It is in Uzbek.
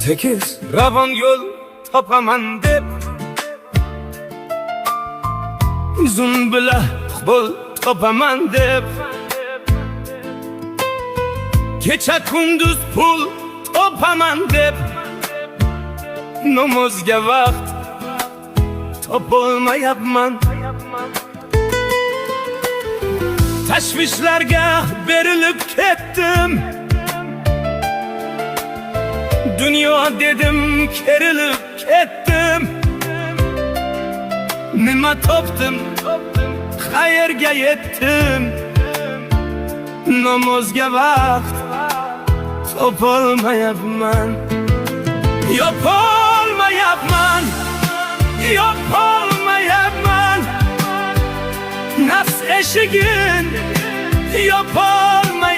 Tekiz ravon yol topaman deb uzun bilan bol topaman deb kecha kunduz pul topaman deb namozga vaqt topolmayapman. Tashvishlarga berilib ketdim, dunyo dedim kerilib ketdim. Nima topdim, qayerga yetdim, namozga vaqt topolmayapman. Yopolmayapman, yopolmayapman, nafs eshigin yopolmayapman.